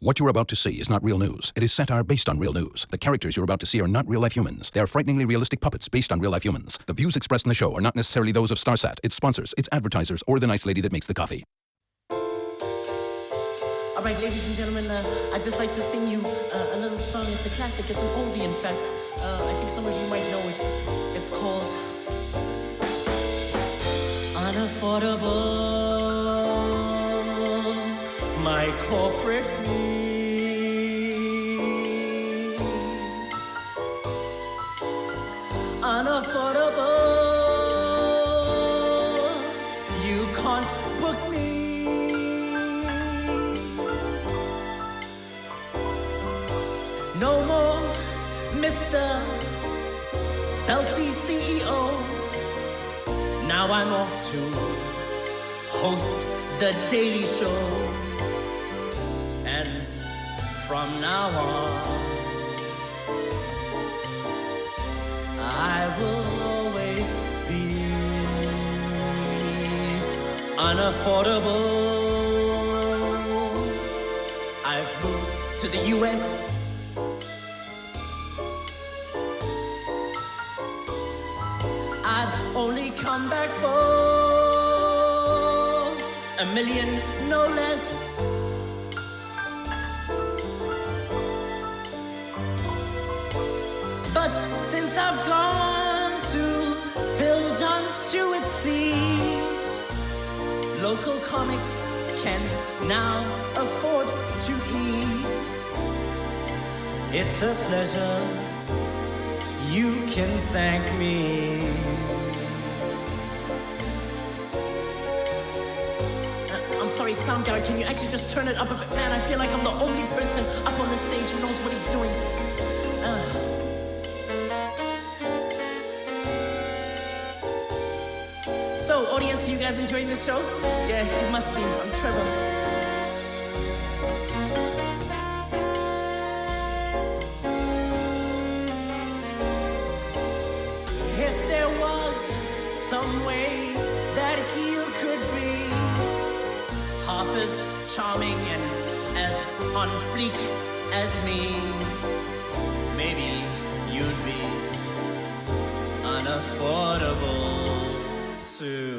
What you're about to see is not real news. It is satire based on real news. The characters you're about to see are not real-life humans. They are frighteningly realistic puppets based on real-life humans. The views expressed in the show are not necessarily those of Starsat, its sponsors, its advertisers, or the nice lady that makes the coffee. All right, ladies and gentlemen, I'd just like to sing you a little song. It's a classic. It's an oldie, in fact. I think some of you might know it. It's called Unaffordable, My Corporate Fee. Unaffordable, you can't book me. No more Mr. Celsi CEO. Now I'm off to host The Daily Show. And from now on, I will always be unaffordable. I've moved to the US. I'd only come back for $1 million, no less. But since I've gone to Phil John Stewart's seat, local comics can now afford to eat. It's a pleasure. You can thank me. I'm sorry, sound guy, can you actually just turn it up a bit? Man, I feel like I'm the only person up on the stage who knows what he's doing. So, audience, are you guys enjoying this show? Yeah, it must be. I'm Trevor. If there was some way that you could be half as charming and as on fleek as me, maybe you'd be unaffordable too.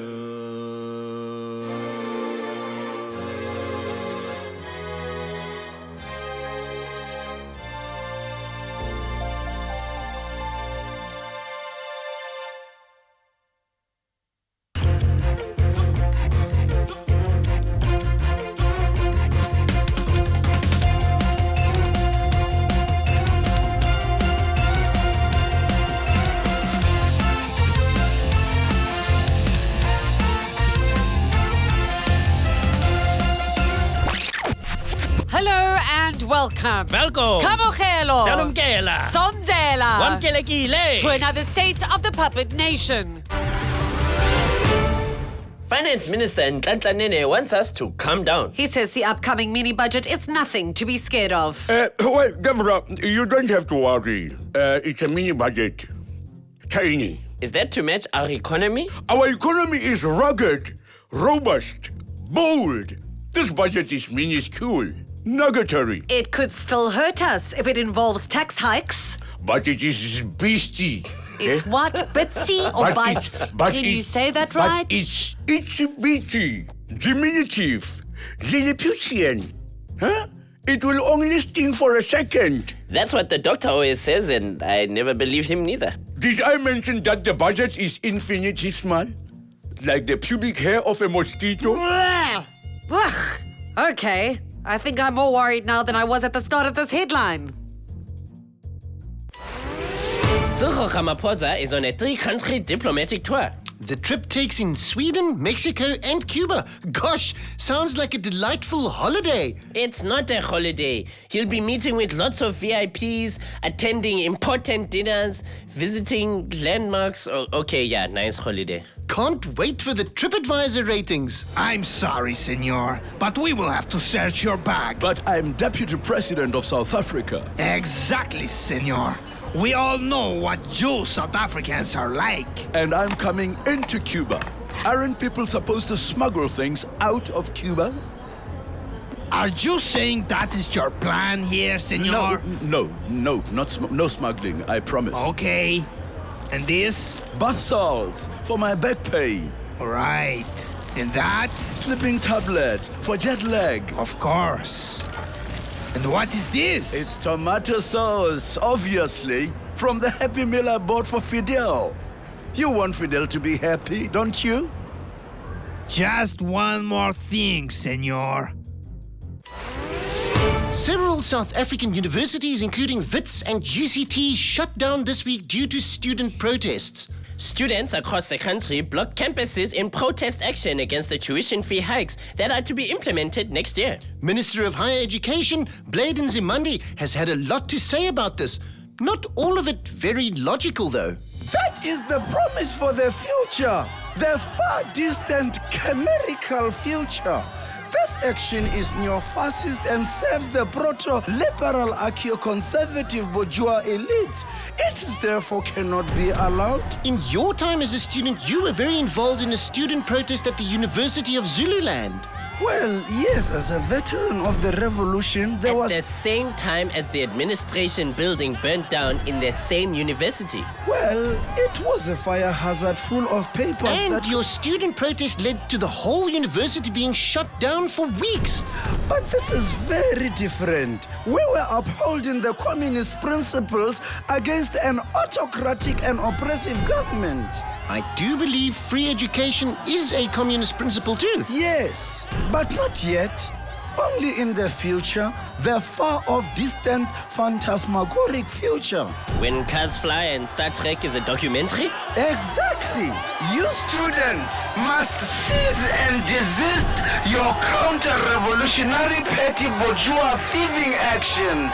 Welcome. Welcome. Kamokhelo. Salumkela. Sonzela. Wamkelekile. To another state of the puppet nation. Finance Minister Nhlanhla Nene wants us to calm down. He says the upcoming mini-budget is nothing to be scared of. Well, Deborah, you don't have to worry. It's a mini budget. Tiny. Is that to match our economy? Our economy is rugged, robust, bold. This budget is minuscule. Nuggetary. It could still hurt us if it involves tax hikes. But it is beastie. It's what? Bitsy or bites? Can you say that right? But it's itsy-bitsy, diminutive, Lilliputian. Huh? It will only sting for a second. That's what the doctor always says, and I never believed him neither. Did I mention that the budget is infinitesimal? Like the pubic hair of a mosquito? Ugh. Okay. I think I'm more worried now than I was at the start of this headline. Cyril Ramaphosa is on a 3-country diplomatic tour. The trip takes in Sweden, Mexico, and Cuba. Gosh, sounds like a delightful holiday. It's not a holiday. He'll be meeting with lots of VIPs, attending important dinners, visiting landmarks. Oh, okay, yeah, nice holiday. Can't wait for the TripAdvisor ratings. I'm sorry, senor, but we will have to search your bag. But I'm Deputy President of South Africa. Exactly, senor. We all know what you South Africans are like. And I'm coming into Cuba. Aren't people supposed to smuggle things out of Cuba? Are you saying that is your plan here, senor? No smuggling, I promise. Okay. And this? Bath salts for my back pain. Right. And that? Sleeping tablets for jet lag. Of course. And what is this? It's tomato sauce, obviously, from the Happy Meal I bought for Fidel. You want Fidel to be happy, don't you? Just one more thing, senor. Several South African universities, including WITS and UCT, shut down this week due to student protests. Students across the country blocked campuses in protest action against the tuition fee hikes that are to be implemented next year. Minister of Higher Education, Bladen Zimandi, has had a lot to say about this. Not all of it very logical, though. That is the promise for the future, the far distant chimerical future. This action is neo-fascist and serves the proto-liberal archaeo-conservative bourgeois elite. It therefore cannot be allowed. In your time as a student, you were very involved in a student protest at the University of Zululand. Well, yes, as a veteran of the revolution, there was... At the same time as the administration building burnt down in the same university. Well, it was a fire hazard full of papers And that... your student protest led to the whole university being shut down for weeks. But this is very different. We were upholding the communist principles against an autocratic and oppressive government. I do believe free education is a communist principle too. Yes, but not yet. Only in the future, the far-off, distant, phantasmagoric future. When Cars Fly and Star Trek is a documentary? Exactly. You students must cease and desist your counter-revolutionary petty bourgeois thieving actions.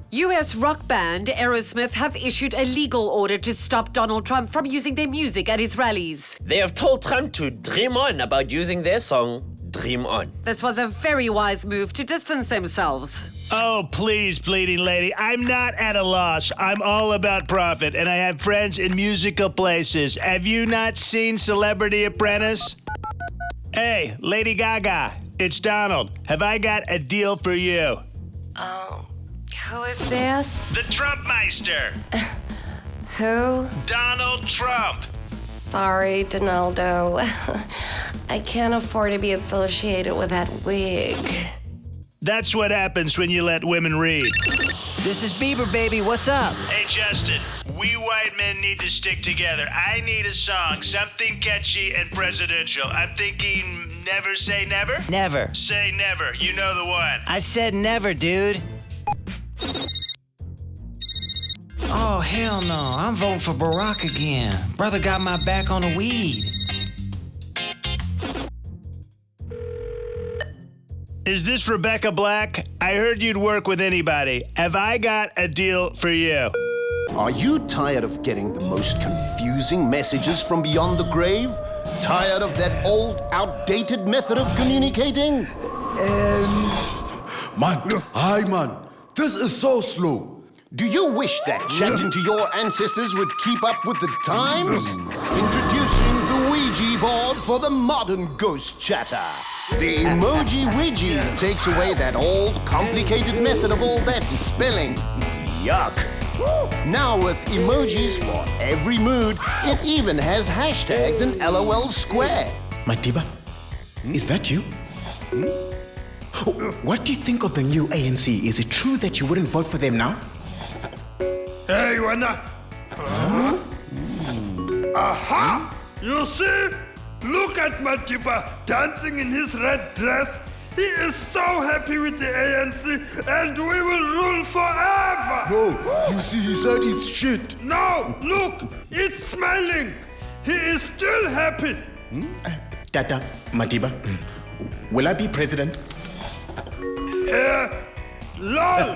US rock band Aerosmith have issued a legal order to stop Donald Trump from using their music at his rallies. They have told Trump to dream on about using their song, Dream On. This was a very wise move to distance themselves. Oh, please, bleeding lady. I'm not at a loss. I'm all about profit, and I have friends in musical places. Have you not seen Celebrity Apprentice? Hey, Lady Gaga, it's Donald. Have I got a deal for you? Who is this? The Trumpmeister. Who? Donald Trump. Sorry, Donaldo. I can't afford to be associated with that wig. That's what happens when you let women read. This is Bieber, baby. What's up? Hey, Justin, we white men need to stick together. I need a song, something catchy and presidential. I'm thinking Never Say Never? Never. Say Never. You know the one. I said never, dude. Oh, hell no. I'm voting for Barack again. Brother got my back on the weed. Is this Rebecca Black? I heard you'd work with anybody. Have I got a deal for you? Are you tired of getting the most confusing messages from beyond the grave? Tired of that old, outdated method of communicating? Man, this is so slow. Do you wish that chatting to your ancestors would keep up with the times? Introducing the Ouija board for the modern ghost chatter. The Emoji Ouija takes away that old, complicated method of all that spelling. Yuck. Now with emojis for every mood, it even has hashtags and LOL square. Matiba, is that you? What do you think of the new ANC? Is it true that you wouldn't vote for them now? Hey, Wanda! Aha! You see? Look at Matiba dancing in his red dress. He is so happy with the ANC and we will rule forever! No, you see, he said it's shit. No, look! It's smiling! He is still happy! Tata, Matiba, will I be president? LOL!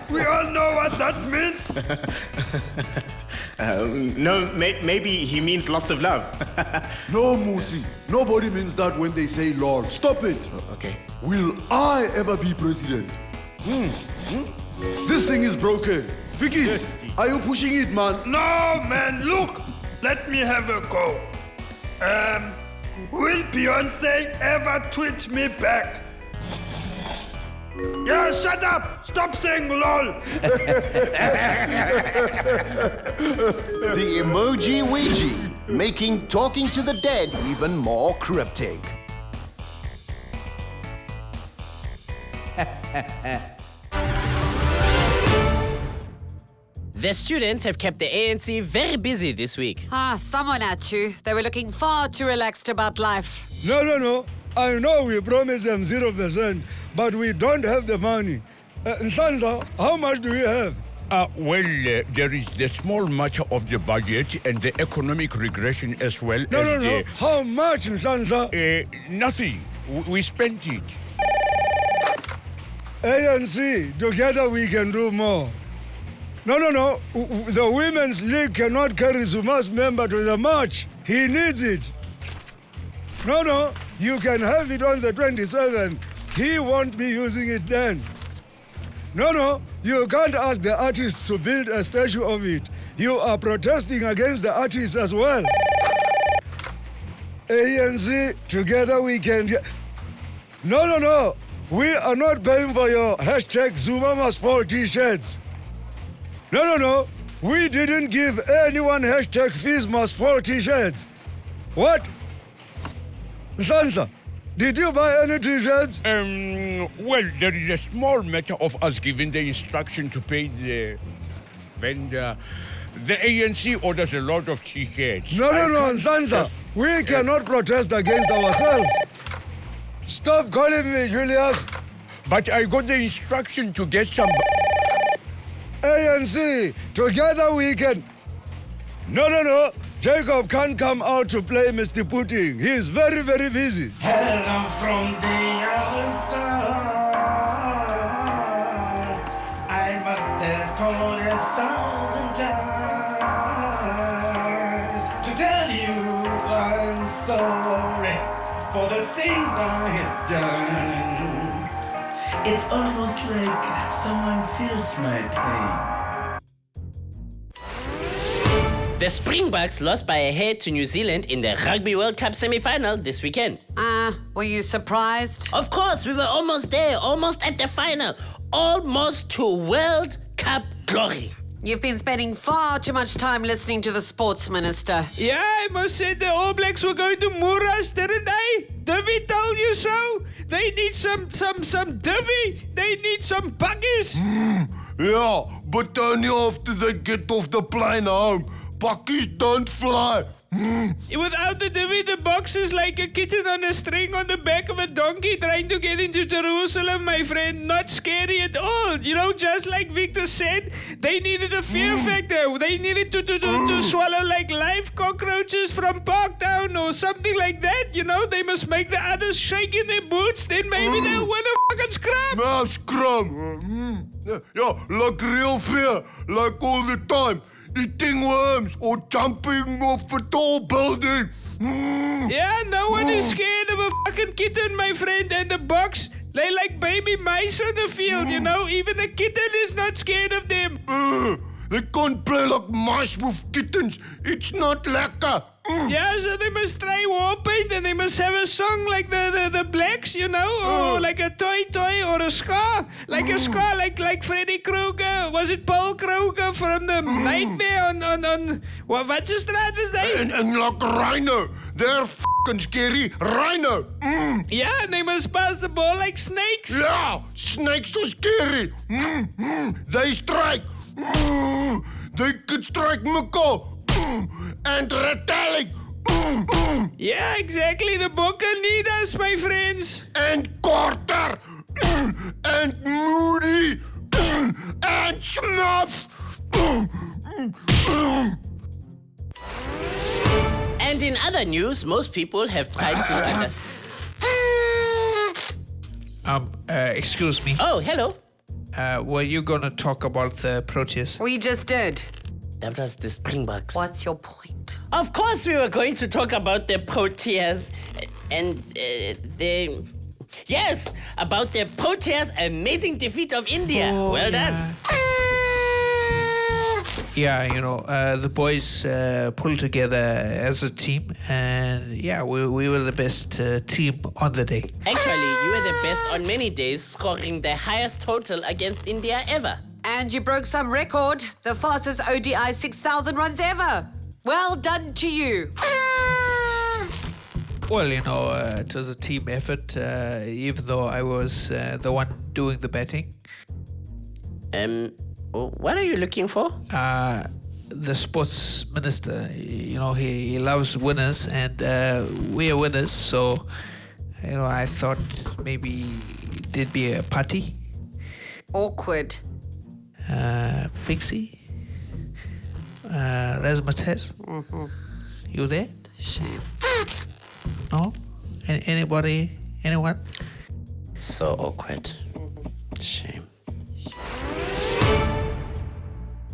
We all know what that means! No, maybe he means lots of love. No, Musi. Nobody means that when they say lol. Stop it. Okay. Will I ever be president? This thing is broken. Vicky, are you pushing it, man? No, man, look. Let me have a go. Will Beyonce ever tweet me back? Yeah, shut up! Stop saying lol! The Emoji Ouija, making talking to the dead even more cryptic. The students have kept the ANC very busy this week. Someone at you. They were looking far too relaxed about life. No. I know we promised them 0%, but we don't have the money. Nsanza, how much do we have? There is the small matter of the budget and the economic regression as well. No. How much, Nsanza? Nothing. We spent it. ANC, together we can do more. No. The Women's League cannot carry Zuma's member to the march. He needs it. No. You can have it on the 27th. He won't be using it then. No. You can't ask the artists to build a statue of it. You are protesting against the artists as well. ANC, together we can... No. We are not paying for your hashtag Zuma must fall t-shirts. No. We didn't give anyone hashtag fees must fall t-shirts. What? Sansa, did you buy any t-shirts? Well, there is a small matter of us giving the instruction to pay the vendor. The ANC orders a lot of t-shirts. No, Sansa. We cannot protest against ourselves. Stop calling me, Julius. But I got the instruction to get some... ANC, together we can... No. Jacob can't come out to play Mr. Pudding. He's very, very busy. Hello from the other side. I must have called 1,000 times to tell you I'm sorry for the things I have done. It's almost like someone feels my pain. The Springboks lost by a head to New Zealand in the Rugby World Cup semi-final this weekend. Were you surprised? Of course, we were almost there, almost at the final, almost to World Cup glory. You've been spending far too much time listening to the sports minister. Yeah, I must say the All Blacks were going to Moeras, didn't they? Divvy told you so? They need some divvy. They need some buggies. Yeah, but only after they get off the plane home. Buckies don't fly. Without the divvy, the box is like a kitten on a string on the back of a donkey trying to get into Jerusalem, my friend. Not scary at all. You know, just like Victor said, they needed a fear factor. They needed to swallow like live cockroaches from Parktown or something like that. You know, they must make the others shake in their boots. Then maybe they'll win a fucking scrum. No, scrum. Yeah, like real fear. Like all the time. Eating worms or jumping off a tall building. Yeah, no one is scared of a fucking kitten, my friend. And the box, they like baby mice on the field, you know? Even a kitten is not scared of them. They can't play like mice with kittens. It's not lekker. Yeah, so they must try war paint and they must have a song like the Blacks, you know? Or like a toy or a ska. Like a ska, like Freddy Krueger. Was it Paul Kruger from the Nightmare on what's the straat was they? And like Rhino. They're fucking scary. Rhino. Yeah, and they must pass the ball like snakes. Yeah, snakes are scary. They strike. They could strike Mako and retaliate. Yeah, exactly. The Bokke need us, my friends. And Carter and Moody and Smith. And in other news, most people have tried to understand. Excuse me. Oh, hello. Were you gonna talk about the protest? We just did. That was the Springboks. What's your point? Of course, we were going to talk about the Proteas and yes, about the Proteas' amazing defeat of India. Oh, well done. Yeah, the boys pulled together as a team, and yeah, we were the best team on the day. Actually, you were the best on many days, scoring the highest total against India ever. And you broke some record, the fastest ODI 6,000 runs ever. Well done to you. Well, it was a team effort, even though I was the one doing the betting. What are you looking for? The sports minister, he loves winners, and we are winners, so, I thought maybe there'd be a party. Awkward. Pixie? Razmatez? Mm-hmm. You there? Shame. No? Anybody? Anyone? So awkward. Shame.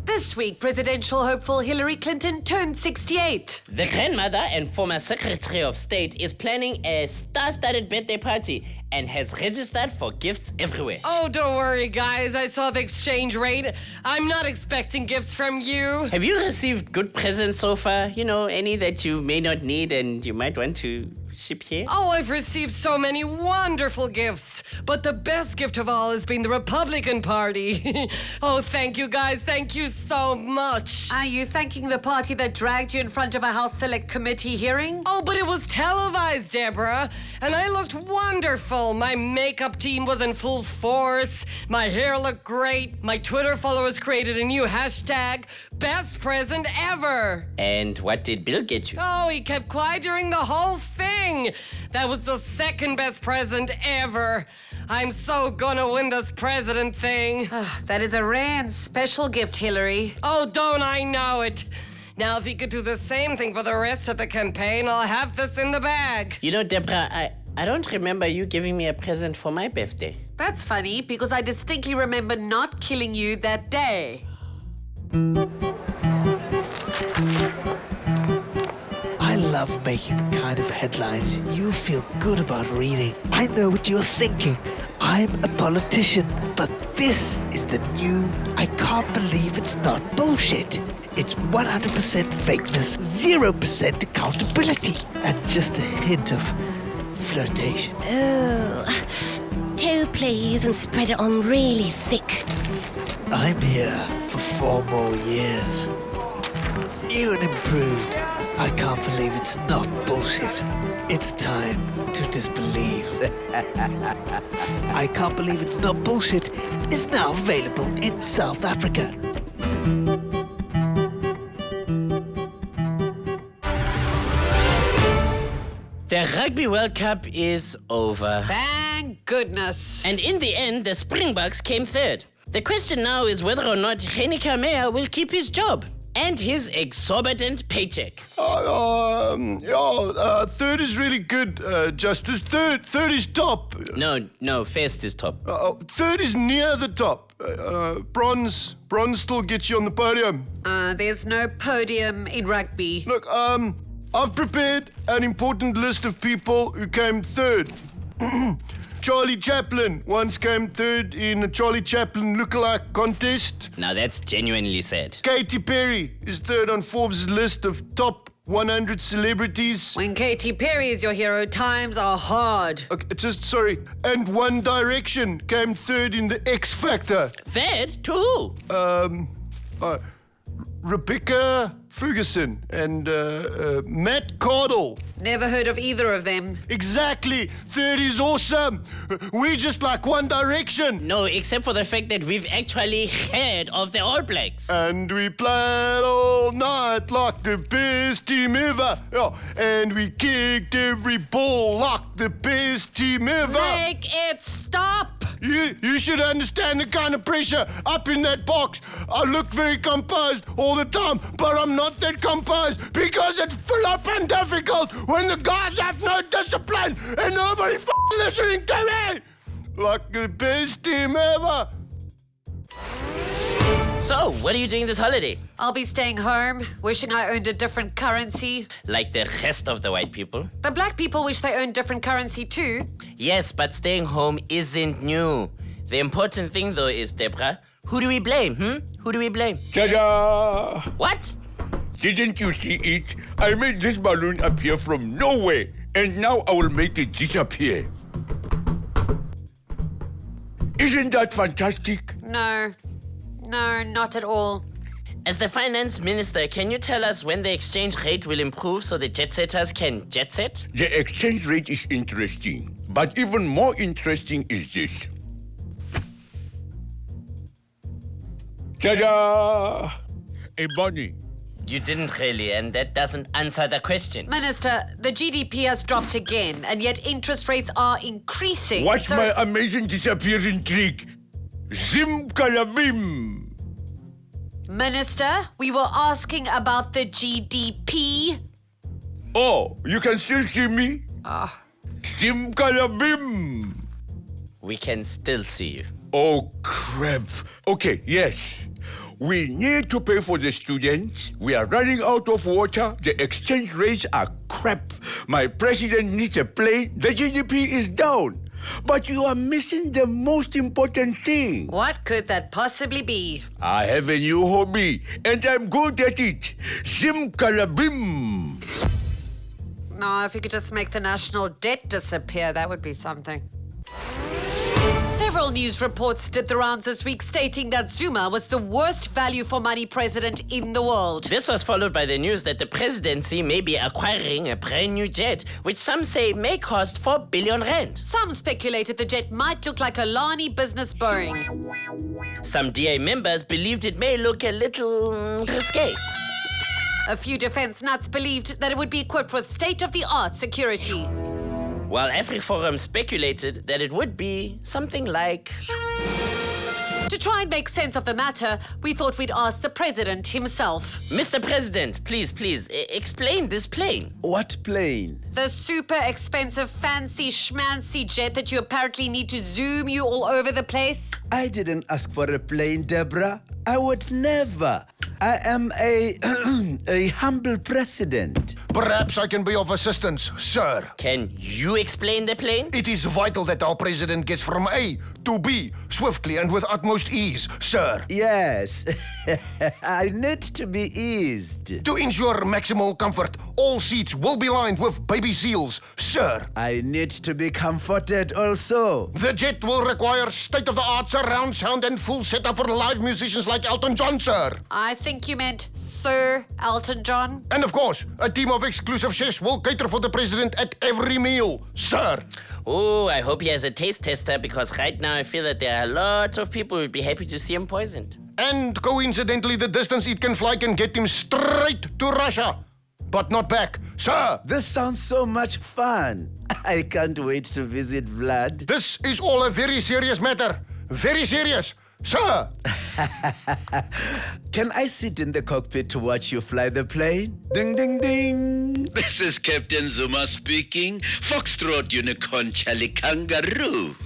This week, presidential hopeful Hillary Clinton turned 68. The grandmother and former Secretary of State is planning a star-studded birthday party and has registered for gifts everywhere. Oh, don't worry, guys. I saw the exchange rate. I'm not expecting gifts from you. Have you received good presents so far? Any that you may not need and you might want to ship here? Oh, I've received so many wonderful gifts. But the best gift of all has been the Republican Party. Oh, thank you, guys. Thank you so much. Are you thanking the party that dragged you in front of a House Select Committee hearing? Oh, but it was televised, Deborah. And I looked wonderful. My makeup team was in full force. My hair looked great. My Twitter followers created a new hashtag, best present ever. And what did Bill get you? Oh, he kept quiet during the whole thing. That was the second best present ever. I'm so gonna win this president thing. That is a rare and special gift, Hillary. Oh, don't I know it? Now, if he could do the same thing for the rest of the campaign, I'll have this in the bag. Deborah, I don't remember you giving me a present for my birthday. That's funny, because I distinctly remember not killing you that day. I love making the kind of headlines you feel good about reading. I know what you're thinking. I'm a politician, but this is the new I can't believe it's not bullshit. It's 100% fakeness, 0% accountability, and just a hint of flirtation. Oh, 2 please and spread it on really thick. I'm here for 4 more years. New and improved. I can't believe it's not bullshit. It's time to disbelieve. I can't believe it's not bullshit is now available in South Africa. The Rugby World Cup is over. Thank goodness. And in the end, the Springboks came third. The question now is whether or not Renica Meyer will keep his job and his exorbitant paycheck. Third is really good, Justice. Third is top. No, first is top. Third is near the top. Bronze still gets you on the podium. There's no podium in rugby. Look, I've prepared an important list of people who came third. Charlie Chaplin once came third in a Charlie Chaplin lookalike contest. Now that's genuinely sad. Katy Perry is third on Forbes' list of top 100 celebrities. When Katy Perry is your hero, times are hard. Okay, sorry. And One Direction came third in the X Factor. Third? To who? Rebecca Ferguson and Matt Cardle. Never heard of either of them. Exactly. Third is awesome. We just like One Direction. No, except for the fact that we've actually heard of the All Blacks. And we played all night like the best team ever. Yeah, and we kicked every ball like the best team ever. Make it stop. You should understand the kind of pressure up in that box. I look very composed all the time, but I'm not that composed because it's flippin' difficult when the guys have no discipline and nobody listening to me. Like the best team ever. So, what are you doing this holiday? I'll be staying home, wishing I owned a different currency. Like the rest of the white people? The black people wish they owned different currency too. Yes, but staying home isn't new. The important thing, though, is, Deborah, who do we blame, Who do we blame? Ta-da! What? Didn't you see it? I made this balloon appear from nowhere, and now I will make it disappear. Isn't that fantastic? No, not at all. As the finance minister, can you tell us when the exchange rate will improve so the jet setters can jet set? The exchange rate is interesting, but even more interesting is this. Ta-da! Hey, Bonnie. You didn't really, and that doesn't answer the question. Minister, the GDP has dropped again, and yet interest rates are increasing. Watch my amazing disappearing trick. Zim kalabim. Minister, we were asking about the GDP. Oh, you can still see me? Zim kalabim. We can still see you. Oh, crap. Okay, yes. We need to pay for the students. We are running out of water. The exchange rates are crap. My president needs a plane. The GDP is down. But you are missing the most important thing. What could that possibly be? I have a new hobby, and I'm good at it. Zim kalabim. No, if you could just make the national debt disappear, that would be something. Several news reports did the rounds this week stating that Zuma was the worst value for money president in the world. This was followed by the news that the presidency may be acquiring a brand new jet, which some say may cost 4 billion rand. Some speculated the jet might look like a Lani business Boeing. Some DA members believed it may look a little risque. A few defense nuts believed that it would be equipped with state-of-the-art security. While AfriForum speculated that it would be something like... To try and make sense of the matter, we thought we'd ask the president himself. Mr. President, please, explain this plane. What plane? The super expensive fancy schmancy jet that you apparently need to zoom you all over the place. I didn't ask for a plane, Deborah. I would never. I am a humble president. Perhaps I can be of assistance, sir. Can you explain the plane? It is vital that our president gets from A to B swiftly and with utmost ease, sir. Yes. I need to be eased. To ensure maximal comfort, all seats will be lined with baby seals, sir. I need to be comforted also. The jet will require state-of-the-art surround sound and full setup for live musicians like Elton John, sir. I think you meant Sir Elton John. And of course, a team of exclusive chefs will cater for the president at every meal, sir. Oh, I hope he has a taste tester, because right now I feel that there are a lot of people who would be happy to see him poisoned. And coincidentally, the distance it can fly can get him straight to Russia. But not back, sir. This sounds so much fun. I can't wait to visit Vlad. This is all a very serious matter. Very serious. Sir! Can I sit in the cockpit to watch you fly the plane? Ding, ding, ding. This is Captain Zuma speaking. Foxtrot Unicorn Charlie Kangaroo.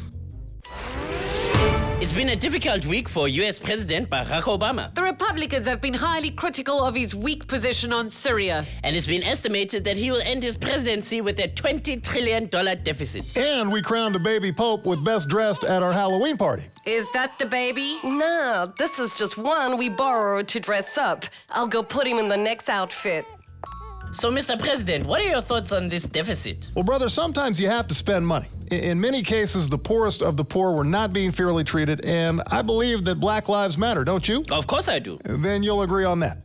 It's been a difficult week for US President Barack Obama. The Republicans have been highly critical of his weak position on Syria. And it's been estimated that he will end his presidency with a $20 trillion deficit. And we crowned a baby pope with best dressed at our Halloween party. Is that the baby? No, this is just one we borrowed to dress up. I'll go put him in the next outfit. So, Mr. President, what are your thoughts on this deficit? Well, brother, sometimes you have to spend money. In many cases, the poorest of the poor were not being fairly treated, and I believe that Black Lives Matter, don't you? Of course I do. Then you'll agree on that.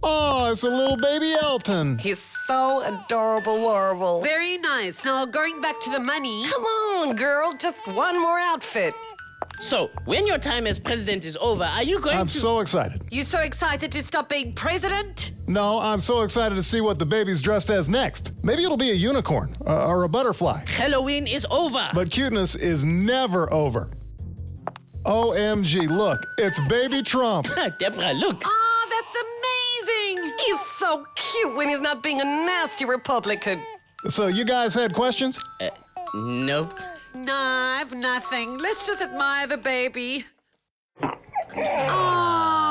Oh, it's a little baby Elton. He's so adorable, Warble. Very nice. Now, going back to the money. Come on, girl, just one more outfit. So, when your time as president is over, are you going I'm to... so excited. You so excited to stop being president? No, I'm so excited to see what the baby's dressed as next. Maybe it'll be a unicorn or a butterfly. Halloween is over. But cuteness is never over. OMG, look, it's baby Trump. Deborah, look. Oh, that's amazing. He's so cute when he's not being a nasty Republican. So you guys had questions? Nope. Nah, I've nothing. Let's just admire the baby. Oh.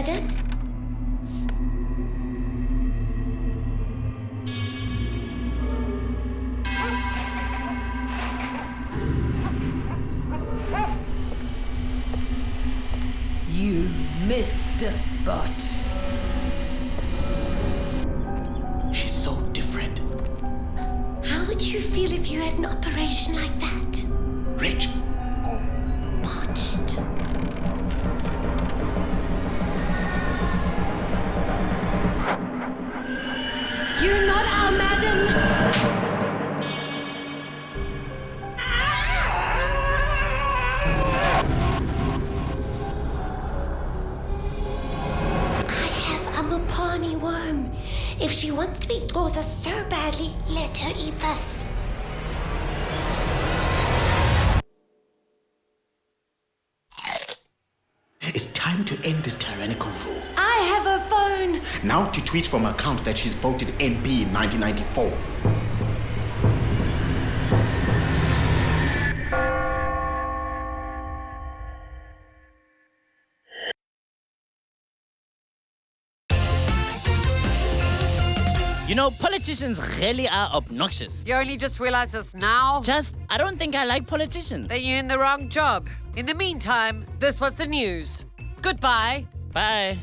madam. You missed a spot. She's so different. How would you feel if you had an operation like that? Rich. Or botched? You're not our madam. I have a Mopani worm. If she wants to be Xhosa so badly, let her eat this. It's time to end this tyrannical rule. I have a phone. Now to tweet from her account that she's voted NP in 1994. You know, politicians really are obnoxious. You only just realize this now? I don't think I like politicians. Then you're in the wrong job. In the meantime, this was the news. Goodbye. Bye.